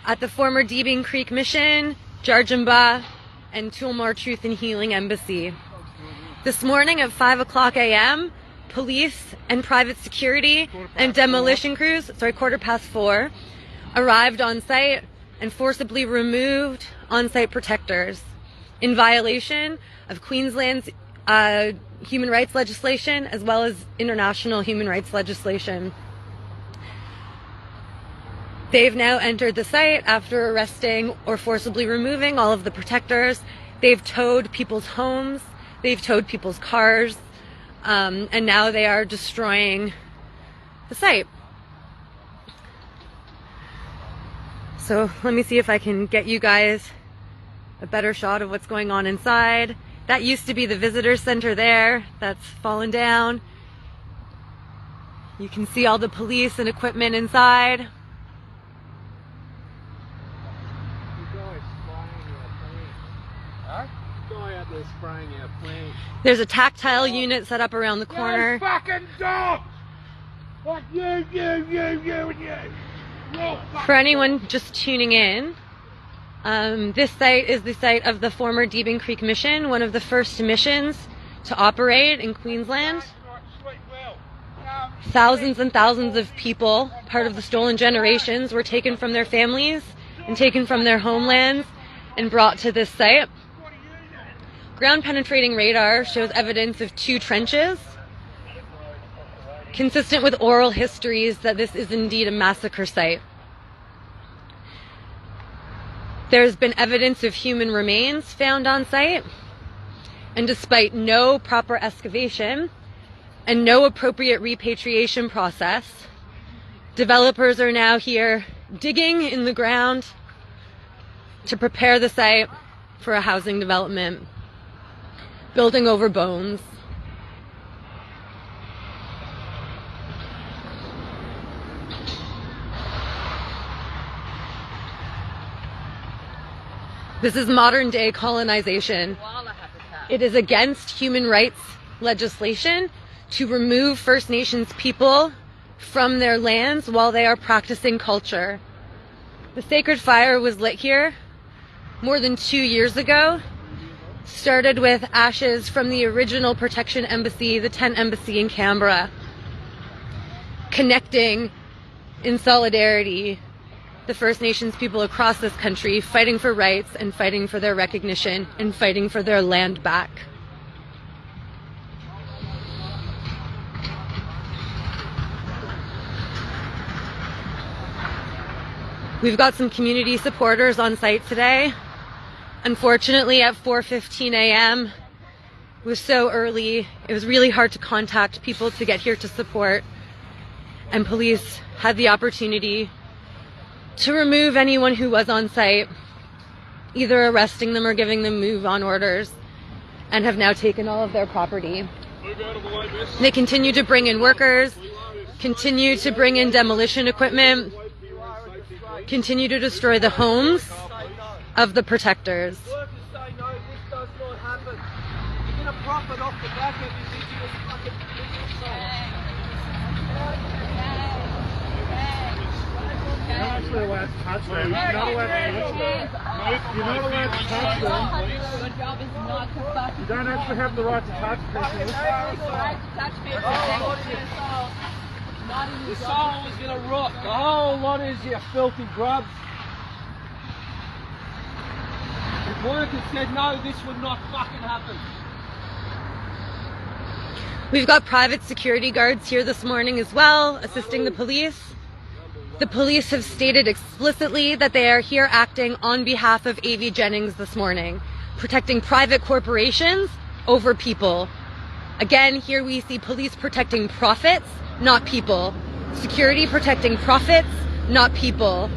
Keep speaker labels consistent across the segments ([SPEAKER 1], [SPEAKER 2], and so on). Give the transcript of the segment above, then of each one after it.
[SPEAKER 1] at the former Deebing Creek Mission, Jarjamba, and Tullamore Truth and Healing Embassy. This morning at 5:00 a.m., police and private security and demolition crews, 4:15, arrived on site and forcibly removed on-site protectors in violation of Queensland's human rights legislation as well as international human rights legislation. They've now entered the site after arresting or forcibly removing all of the protectors. They've towed people's homes, they've towed people's cars, and now they are destroying the site. So let me see if I can get you guys a better shot of what's going on inside. That used to be the visitor center there. That's fallen down. You can see all the police and equipment inside. There's a tactile unit set up around the corner.
[SPEAKER 2] You fucking dogs! What you.
[SPEAKER 1] For anyone just tuning in, this site is the site of the former Deebing Creek Mission, one of the first missions to operate in Queensland. Thousands and thousands of people, part of the stolen generations, were taken from their families and taken from their homelands and brought to this site. Ground penetrating radar shows evidence of 2 trenches, consistent with oral histories that this is indeed a massacre site. There's been evidence of human remains found on site, and despite no proper excavation and no appropriate repatriation process, developers are now here digging in the ground to prepare the site for a housing development, building over bones. This is modern day colonization. It is against human rights legislation to remove First Nations people from their lands while they are practicing culture. The sacred fire was lit here more than 2 years ago. Started with ashes from the original protection embassy, the tent embassy in Canberra, connecting in solidarity the First Nations people across this country, fighting for rights and fighting for their recognition and fighting for their land back. We've got some community supporters on site today. Unfortunately, at 4:15 a.m., it was so early, it was really hard to contact people to get here to support, and police had the opportunity to remove anyone who was on site, either arresting them or giving them move-on orders, and have now taken all of their property. They continue to bring in workers, continue to bring in demolition equipment, continue to destroy the homes of the protectors.
[SPEAKER 3] Workers say no, this does not happen. You're going to profit off the back of Indigenous fucking business.
[SPEAKER 2] You're not actually allowed to touch them. You're not allowed to touch them. You're not allowed to touch them.
[SPEAKER 4] Your job is not to fucking...
[SPEAKER 2] You don't actually have the right to touch people.
[SPEAKER 4] You have the right to touch people. Not in
[SPEAKER 3] The
[SPEAKER 4] your
[SPEAKER 3] soul
[SPEAKER 4] job.
[SPEAKER 3] is going to rot. The whole lot is you filthy grubs. If workers said no, this would not fucking happen.
[SPEAKER 1] We've got private security guards here this morning as well, assisting the police. The police have stated explicitly that they are here acting on behalf of A.V. Jennings this morning, protecting private corporations over people. Again, here we see police protecting profits, not people. Security protecting profits, not people.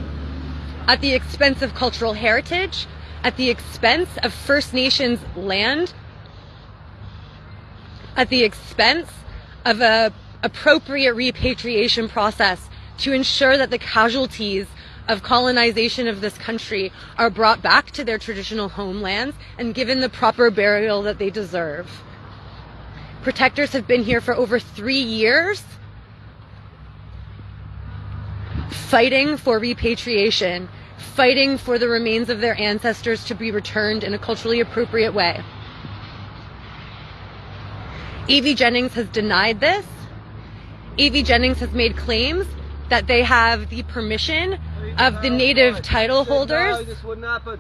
[SPEAKER 1] At the expense of cultural heritage, at the expense of First Nations land, at the expense of an appropriate repatriation process to ensure that the casualties of colonization of this country are brought back to their traditional homelands and given the proper burial that they deserve. Protectors have been here for over 3 years, fighting for repatriation, fighting for the remains of their ancestors to be returned in a culturally appropriate way. Evie Jennings has denied this. Evie Jennings has made claims that they have the permission of the native title holders.
[SPEAKER 3] No, this wouldn't happen.